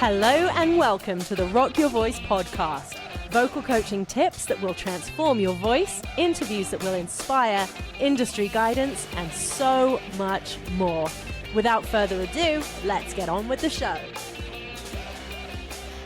Hello and welcome to the Rock Your Voice podcast. Vocal coaching tips that will transform your voice, interviews that will inspire, industry guidance, and so much more. Without further ado, let's get on with the show.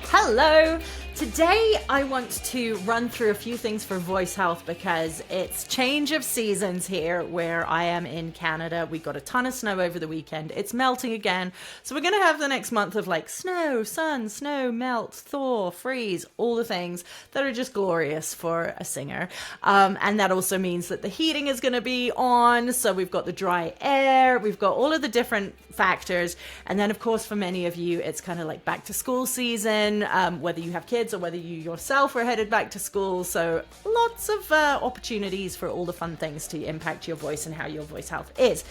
Hello! Today I want to run through a few things for voice health because it's change of seasons here where I am in Canada. We got a ton of snow over the weekend. It's melting again. So we're going to have the next month of like snow, sun, snow, melt, thaw, freeze, all the things that are just glorious for a singer. And that also means that the heating is going to be on. So we've got the dry air. We've got all of the different factors. And then of course for many of you, it's kind of like back to school season, whether you have kids or whether you yourself are headed back to school. So lots of opportunities for all the fun things to impact your voice and how your voice health is.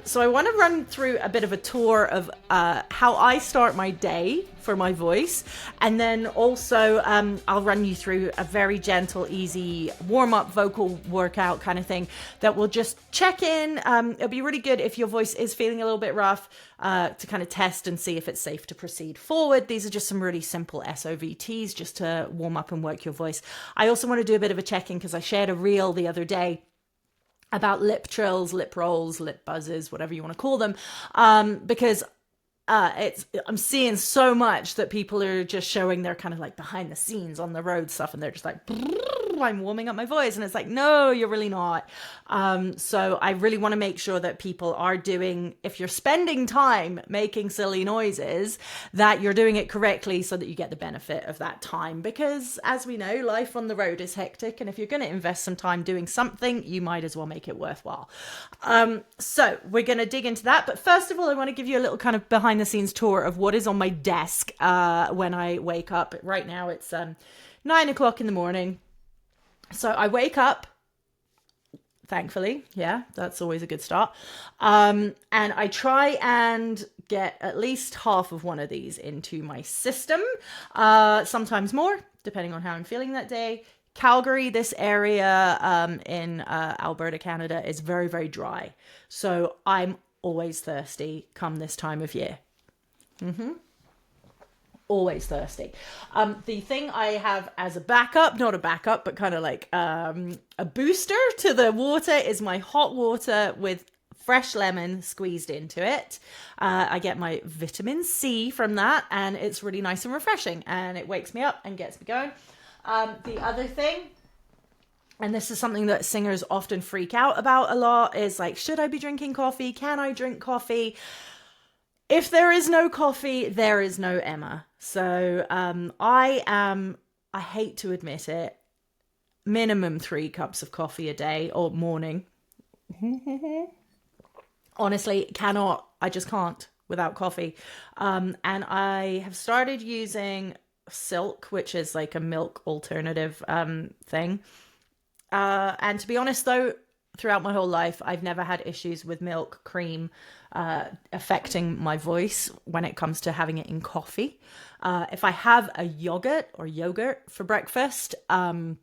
So I want to run through a bit of a tour of how I start my day for my voice. And then also I'll run you through a very gentle, easy warm-up vocal workout kind of thing that will just check in. It'll be really good if your voice is feeling a little bit rough to kind of test and see if it's safe to proceed forward. These are just some really simple SOVTs just to warm up and work your voice. I also want to do a bit of a check-in because I shared a reel the other day about lip trills, lip rolls, lip buzzes, whatever you want to call them, because I'm seeing so much that people are just showing their kind of like behind the scenes on the road stuff, and they're just like, I'm warming up my voice, and it's like, no, you're really not. So I really want to make sure that people are doing, if you're spending time making silly noises, that you're doing it correctly so that you get the benefit of that time. Because as we know, life on the road is hectic, and if you're going to invest some time doing something, you might as well make it worthwhile. So we're going to dig into that. But first of all, I want to give you a little kind of behind the scenes tour of what is on my desk when I wake up. Right now it's 9 o'clock in the morning. So I wake up, thankfully. Yeah, that's always a good start. And I try and get at least half of one of these into my system, sometimes more, depending on how I'm feeling that day. Calgary, this area in Alberta, Canada, is very, very dry. So I'm always thirsty come this time of year. Always thirsty. The thing I have as a backup, not a backup, but kind of like a booster to the water is my hot water with fresh lemon squeezed into it. I get my vitamin C from that, and it's really nice and refreshing, and it wakes me up and gets me going. The other thing, and this is something that singers often freak out about a lot, is like, should I be drinking coffee? Can I drink coffee? If there is no coffee, there is no Emma. So I hate to admit it, minimum 3 cups of coffee a day or morning. Honestly, I just can't without coffee. And I have started using Silk, which is like a milk alternative thing. And to be honest though, throughout my whole life, I've never had issues with milk, cream, affecting my voice when it comes to having it in coffee. If I have a yogurt for breakfast, my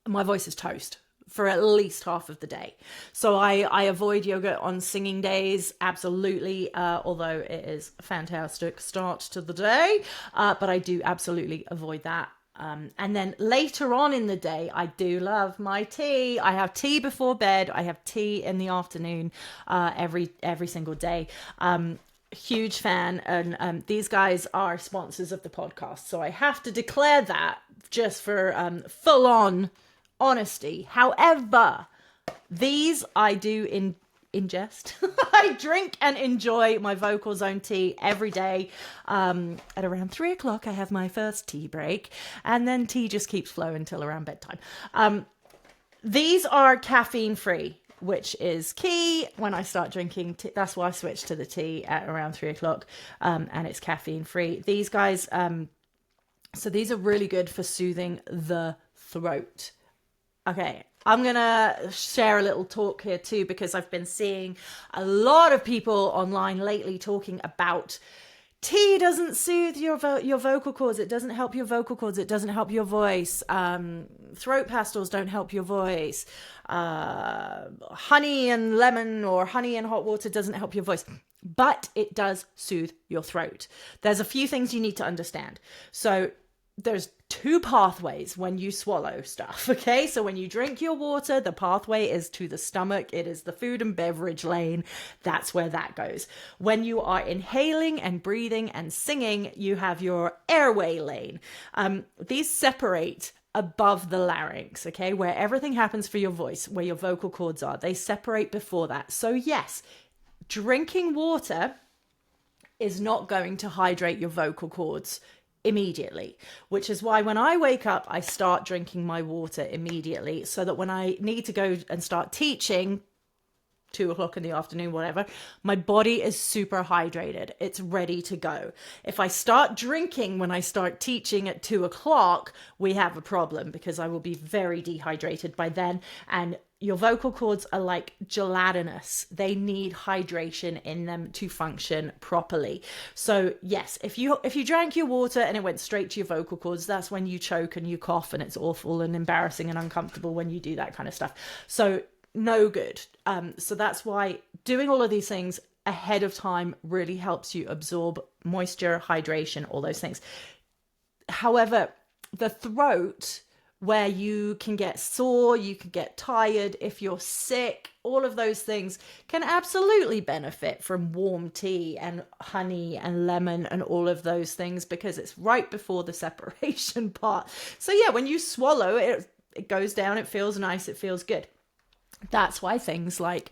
voice is toast for at least half of the day. So I avoid yogurt on singing days, absolutely, although it is a fantastic start to the day, but I do absolutely avoid that. And then later on in the day, I do love my tea. I have tea before bed. I have tea in the afternoon, every single day. Huge fan. And these guys are sponsors of the podcast. So I have to declare that just for full on honesty. However, these I do ingest. I drink and enjoy my Vocal Zone tea every day. At around 3 o'clock, I have my first tea break, and then tea just keeps flowing until around bedtime. These are caffeine free, which is key when I start drinking tea. That's why I switched to the tea at around 3 o'clock, and it's caffeine free. These guys, so these are really good for soothing the throat. Okay, I'm going to share a little talk here too, because I've been seeing a lot of people online lately talking about tea doesn't soothe your vocal cords. It doesn't help your vocal cords. It doesn't help your voice. Throat pastels don't help your voice. Honey and lemon or honey and hot water doesn't help your voice. But it does soothe your throat. There's a few things you need to understand. So there's two pathways when you swallow stuff, okay? So when you drink your water, the pathway is to the stomach. It is the food and beverage lane. That's where that goes. When you are inhaling and breathing and singing, you have your airway lane. These separate above the larynx, okay? Where everything happens for your voice, where your vocal cords are. They separate before that. So yes, drinking water is not going to hydrate your vocal cords immediately, which is why when I wake up, I start drinking my water immediately, so that when I need to go and start teaching, 2:00 in the afternoon, whatever, my body is super hydrated. It's ready to go. If I start drinking when I start teaching at 2:00, we have a problem, because I will be very dehydrated by then. And your vocal cords are like gelatinous. They need hydration in them to function properly. So yes, if you drank your water and it went straight to your vocal cords, that's when you choke and you cough, and it's awful and embarrassing and uncomfortable when you do that kind of stuff. So no good. So that's why doing all of these things ahead of time really helps you absorb moisture, hydration, all those things. However, the throat, where you can get sore, you can get tired, if you're sick, all of those things can absolutely benefit from warm tea and honey and lemon and all of those things, because it's right before the separation part. So yeah, when you swallow it, it goes down, it feels nice, it feels good. That's why things like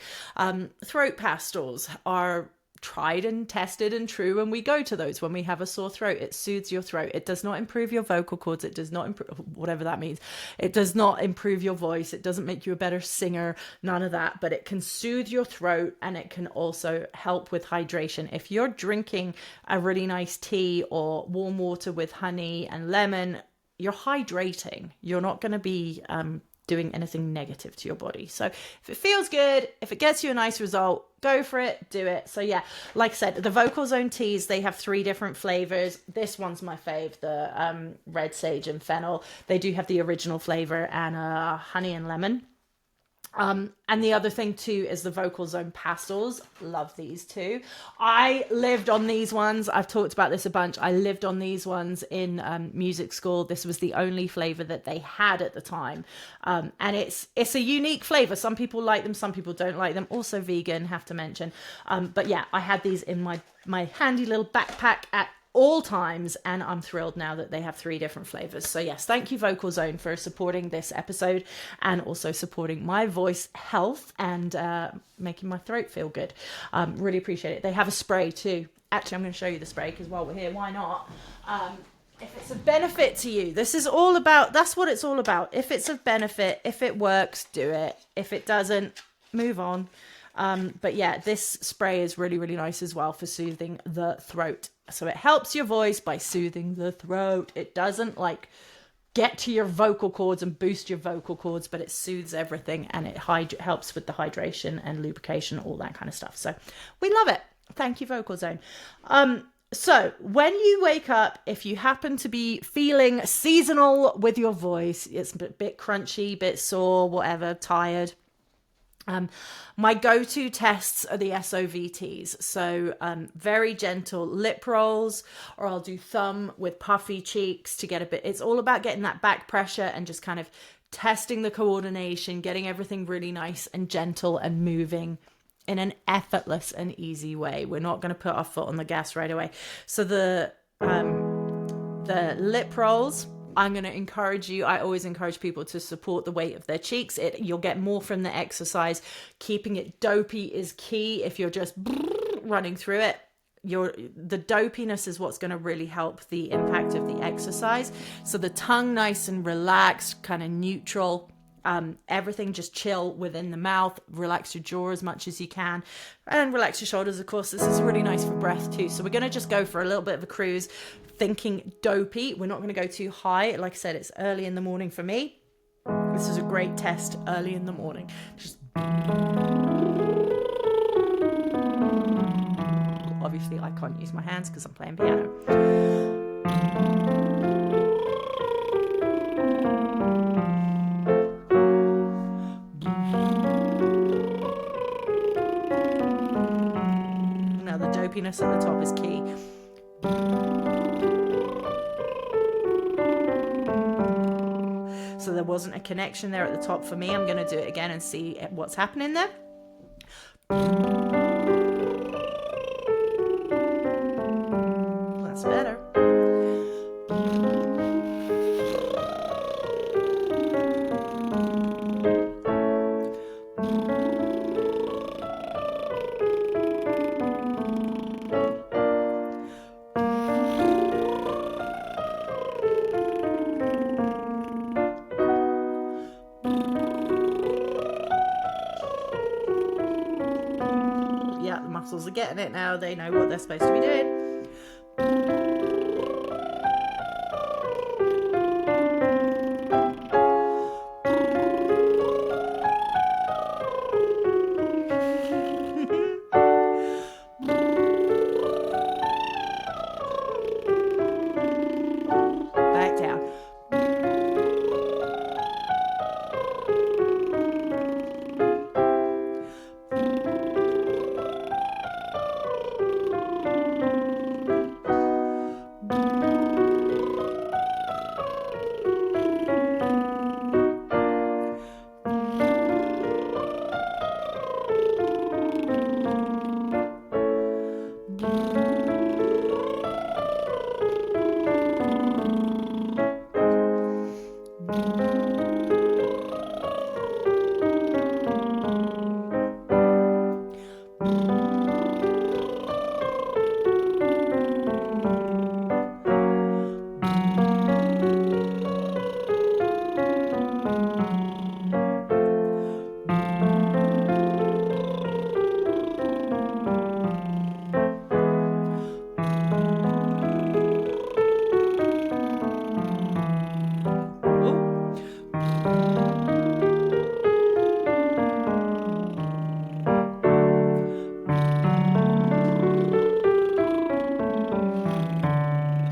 throat pastels are tried and tested and true, and we go to those when we have a sore throat. It soothes your throat. It does not improve your vocal cords. It does not improve, whatever that means. It does not improve your voice. It doesn't make you a better singer, none of that, but it can soothe your throat, and it can also help with hydration. If you're drinking a really nice tea or warm water with honey and lemon, you're hydrating. You're not going to be doing anything negative to your body. So if it feels good, if it gets you a nice result, go for it, do it. So yeah, like I said, the Vocal Zone teas, they have 3 different flavors. This one's my fave, the red sage and fennel. They do have the original flavor and honey and lemon. And the other thing too is the Vocal Zone pastels. Love these too. I lived on these ones. I've talked about this a bunch. I lived on these ones in music school. This was the only flavor that they had at the time. And it's a unique flavor. Some people like them, some people don't like them. Also vegan, have to mention. But yeah, I had these in my handy little backpack at all times, and I'm thrilled now that they have 3 different flavors. So yes, thank you Vocal Zone for supporting this episode, and also supporting my voice health and making my throat feel good. Really appreciate it. They have a spray too. Actually, I'm going to show you the spray, because while we're here, why not? If it's of benefit to you, this is all about, that's what it's all about. If it's of benefit, if it works, do it. If it doesn't, move on. But yeah, this spray is really, really nice as well for soothing the throat. So it helps your voice by soothing the throat. It doesn't like get to your vocal cords and boost your vocal cords, but it soothes everything, and it helps with the hydration and lubrication, all that kind of stuff. So we love it. Thank you, Vocal Zone. So when you wake up, if you happen to be feeling seasonal with your voice, it's a bit crunchy, bit sore, whatever, tired, my go-to tests are the SOVTs. So very gentle lip rolls, or I'll do thumb with puffy cheeks to get a bit, it's all about getting that back pressure and just kind of testing the coordination, getting everything really nice and gentle and moving in an effortless and easy way. We're not going to put our foot on the gas right away. So the lip rolls, I'm going to encourage you. I always encourage people to support the weight of their cheeks. You'll get more from the exercise. Keeping it dopey is key. If you're just running through it, the dopiness is what's going to really help the impact of the exercise. So the tongue nice and relaxed, kind of neutral. Everything just chill within the mouth. Relax your jaw as much as you can, and relax your shoulders. Of course, this is really nice for breath too. So we're going to just go for a little bit of a cruise, thinking dopey. We're not going to go too high. Like I said, it's early in the morning for me. This is a great test early in the morning. Just obviously obviously I can't use my hands because I'm playing piano. Now the dopiness at the top is key. So there wasn't a connection there at the top for me. I'm going to do it again and see what's happening there. That's better. Yeah, the muscles are getting it now. They know what they're supposed to be doing. Back down.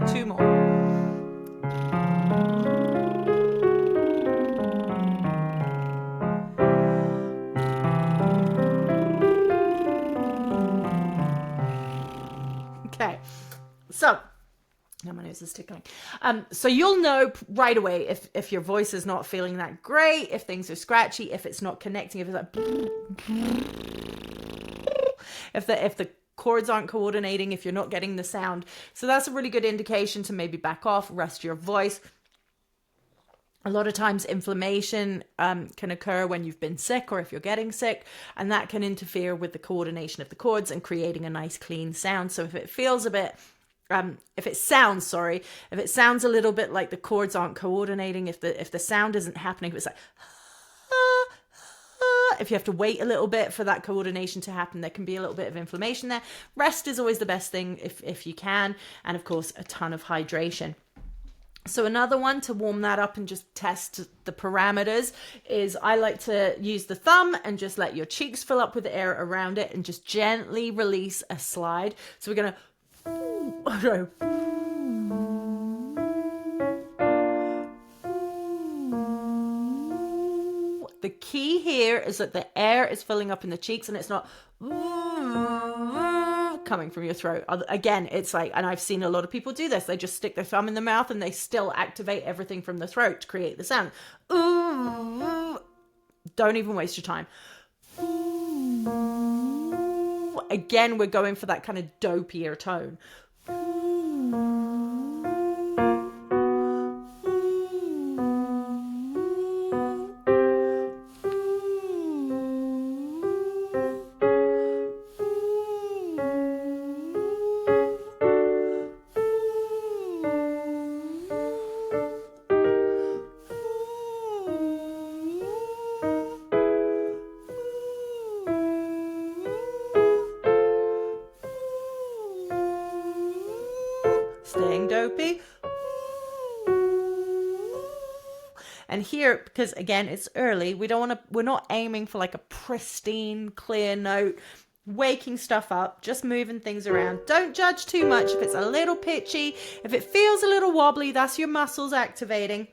Two more. Okay, so now my nose is tickling. So you'll know right away if your voice is not feeling that great, if things are scratchy, if it's not connecting, if it's like, if the chords aren't coordinating, if you're not getting the sound. So that's a really good indication to maybe back off, rest your voice. A lot of times inflammation can occur when you've been sick or if you're getting sick, and that can interfere with the coordination of the chords and creating a nice clean sound. So if it feels a bit, if it sounds a little bit like the chords aren't coordinating, if the sound isn't happening, if it's like, if you have to wait a little bit for that coordination to happen, there can be a little bit of inflammation there. Rest is always the best thing if you can, and of course a ton of hydration. So another one to warm that up and just test the parameters is I like to use the thumb and just let your cheeks fill up with the air around it and just gently release a slide. So we're going to... The key here is that the air is filling up in the cheeks and it's not coming from your throat. Again, it's like, and I've seen a lot of people do this, they just stick their thumb in the mouth and they still activate everything from the throat to create the sound. Don't even waste your time. Again, we're going for that kind of dopier tone. Staying dopey. And here, because again, it's early, we're not aiming for like a pristine, clear note. waking stuff up, just moving things around. Don't judge too much if it's a little pitchy. If it feels a little wobbly, that's your muscles activating.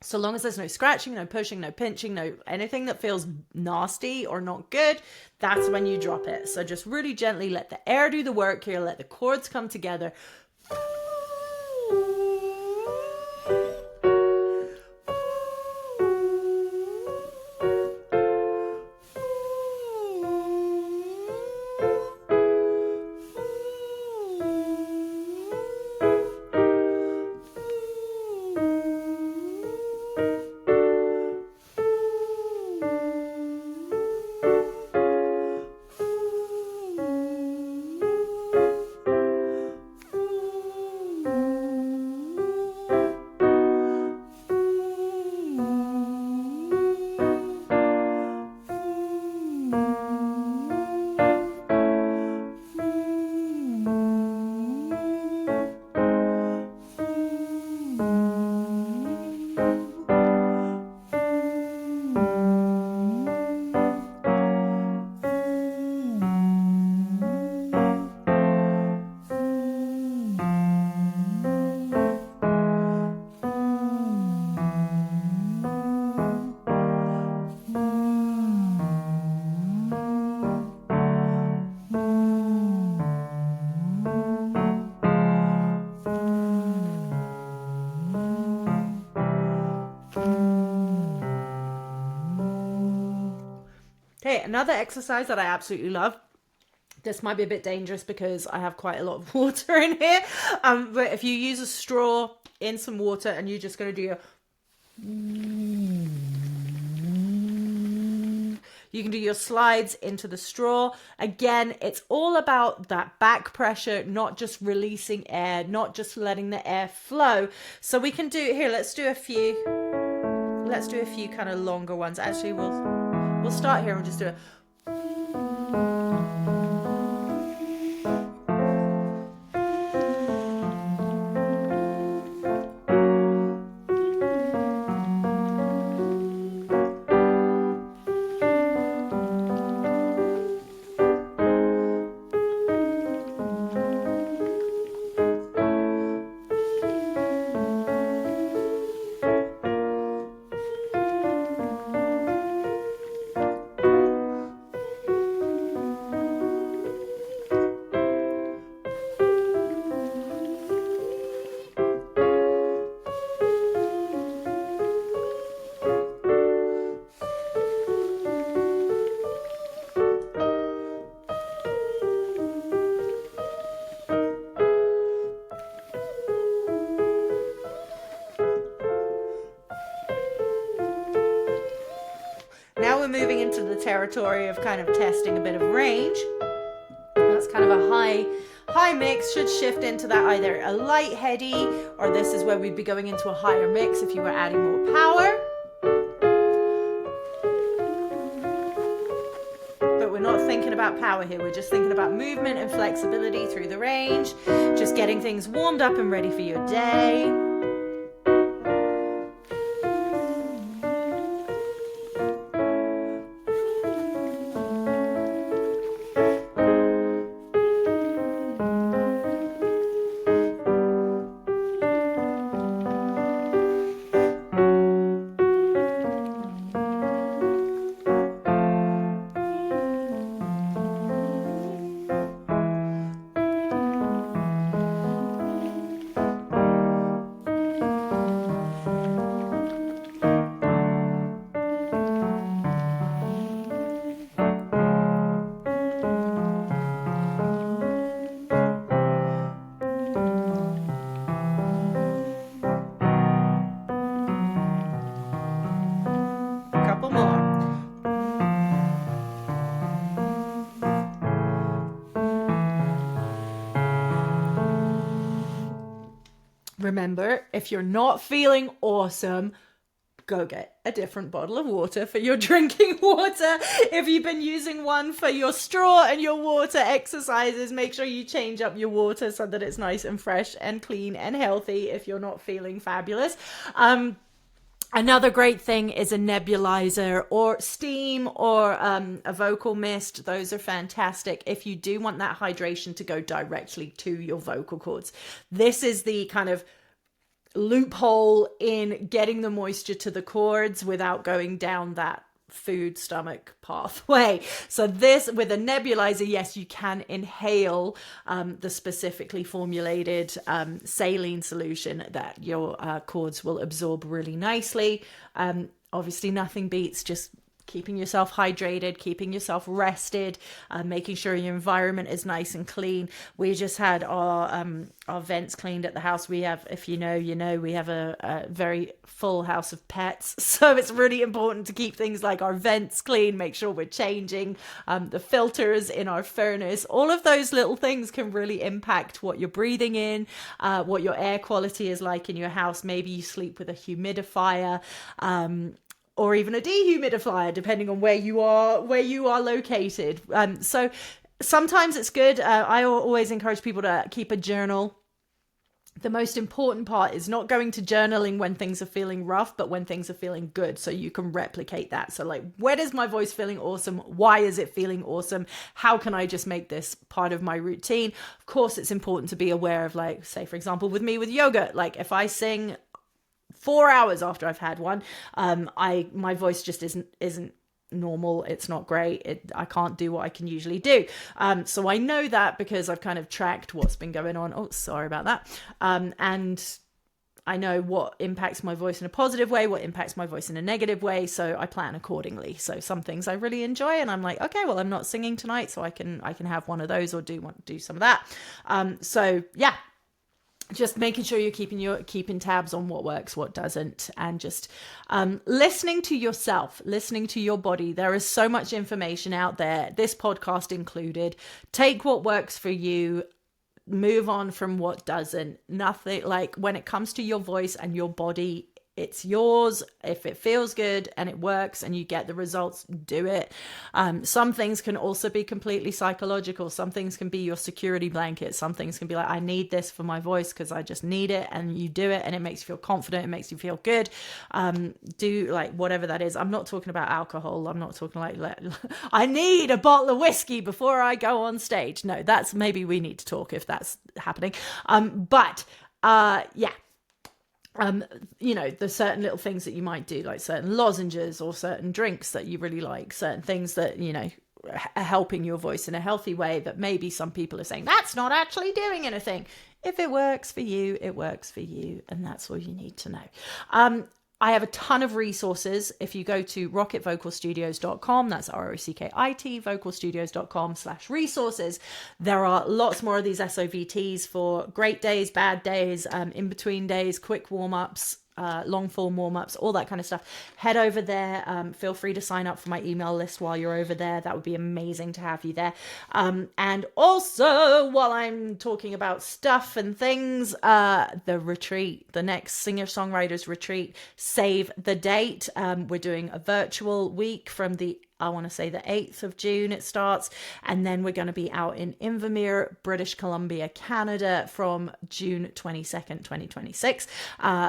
So long as there's no scratching, no pushing, no pinching, no anything that feels nasty or not good, that's when you drop it. So just really gently let the air do the work here. Let the cords come together. Okay, another exercise that I absolutely love. This might be a bit dangerous because I have quite a lot of water in here. But if you use a straw in some water and you're just going to do your... You can do your slides into the straw. Again, it's all about that back pressure, not just releasing air, not just letting the air flow. So we can do, here, let's do a few kind of longer ones. Actually, we'll start here and just do it. Now we're moving into the territory of kind of testing a bit of range. That's kind of a high mix, should shift into that either a light heady, or this is where we'd be going into a higher mix if you were adding more power. But we're not thinking about power here, we're just thinking about movement and flexibility through the range, just getting things warmed up and ready for your day. Remember, if you're not feeling awesome, go get a different bottle of water for your drinking water. If you've been using one for your straw and your water exercises, make sure you change up your water so that it's nice and fresh and clean and healthy if you're not feeling fabulous. Another great thing is a nebulizer or steam or a vocal mist. Those are fantastic if you do want that hydration to go directly to your vocal cords. This is the kind of loophole in getting the moisture to the cords without going down that food stomach pathway. So this, with a nebulizer, yes, you can inhale the specifically formulated saline solution that your cords will absorb really nicely. Obviously nothing beats just keeping yourself hydrated, keeping yourself rested, making sure your environment is nice and clean. We just had our vents cleaned at the house. We have, if you know, we have a very full house of pets. So it's really important to keep things like our vents clean, make sure we're changing the filters in our furnace. All of those little things can really impact what you're breathing in, what your air quality is like in your house. Maybe you sleep with a humidifier, or even a dehumidifier, depending on where you are located. So sometimes it's good. I always encourage people to keep a journal. The most important part is not going to journaling when things are feeling rough, but when things are feeling good, so you can replicate that. So like, when is my voice feeling awesome? Why is it feeling awesome? How can I just make this part of my routine? Of course, it's important to be aware of, like, say, for example, with me with yoga, like if I sing 4 hours after I've had one, my voice just isn't normal. It's not great. I can't do what I can usually do. So I know that because I've kind of tracked what's been going on. Oh, sorry about that. And I know what impacts my voice in a positive way, what impacts my voice in a negative way. So I plan accordingly. So some things I really enjoy, and I'm like, okay, well, I'm not singing tonight, so I can have one of those or do some of that. So yeah. Just making sure you're keeping tabs on what works, what doesn't, and just listening to yourself, listening to your body. There is so much information out there, this podcast included. Take what works for you, move on from what doesn't. Nothing, like, when it comes to your voice and your body, it's yours. If it feels good and it works and you get the results, do it. Some things can also be completely psychological. Some things can be your security blanket. Some things can be like, I need this for my voice because I just need it, and you do it and it makes you feel confident. It makes you feel good. Do like whatever that is. I'm not talking about alcohol. I'm not talking like I need a bottle of whiskey before I go on stage. No, that's, maybe we need to talk if that's happening. Yeah. There's certain little things that you might do, like certain lozenges or certain drinks that you really like, certain things that, are helping your voice in a healthy way that maybe some people are saying, that's not actually doing anything. If it works for you, it works for you. And that's all you need to know. I have a ton of resources. If you go to rockitvocalstudios.com, that's ROCKIT, vocalstudios.com/resources, there are lots more of these SOVTs for great days, bad days, in between days, quick warm-ups, long form warm-ups, all that kind of stuff. Head over there. Feel free to sign up for my email list while you're over there. That would be amazing to have you there. And also, while I'm talking about stuff and things, the retreat, the next singer-songwriters retreat, save the date. We're doing a virtual week from the 8th of June it starts, and then we're going to be out in Invermere, British Columbia, Canada from June 22nd, 2026.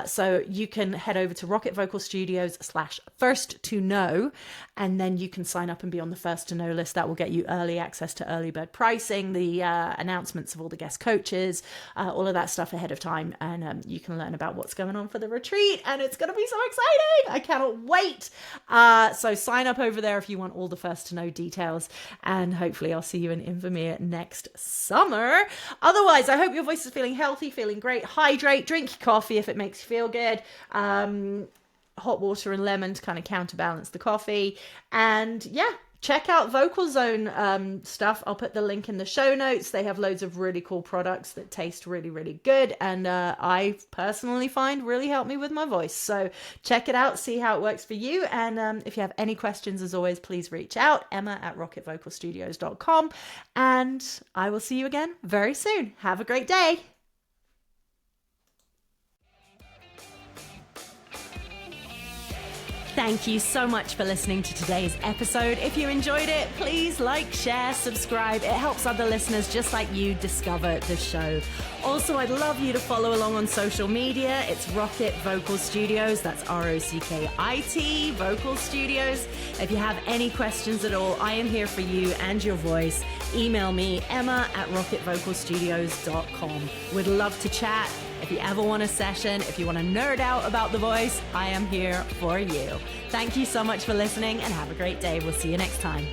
So you can head over to Rocket Vocal Studios /first to know, and then you can sign up and be on the first to know list. That will get you early access to early bird pricing, the announcements of all the guest coaches, all of that stuff ahead of time, and you can learn about what's going on for the retreat, and it's going to be so exciting. I cannot wait. So sign up over there if you want all the first to know details, and hopefully I'll see you in Invermere next summer. Otherwise, I hope your voice is feeling healthy, feeling great. Hydrate, drink your coffee if it makes you feel good. Hot water and lemon to kind of counterbalance the coffee. And yeah, check out Vocal Zone stuff. I'll put the link in the show notes. They have loads of really cool products that taste really, really good, and I personally find really help me with my voice. So check it out, see how it works for you. And if you have any questions, as always, please reach out, emma@rockitvocalstudios.com, and I will see you again very soon. Have a great day. Thank you so much for listening to today's episode. If you enjoyed it, please like, share, subscribe. It helps other listeners just like you discover the show. Also, I'd love you to follow along on social media. It's Rockit Vocal Studios. That's ROCKIT Vocal Studios. If you have any questions at all, I am here for you and your voice. Email me, emma@rockitvocalstudios.com. Would love to chat. If you ever want a session, if you want to nerd out about the voice, I am here for you. Thank you so much for listening and have a great day. We'll see you next time.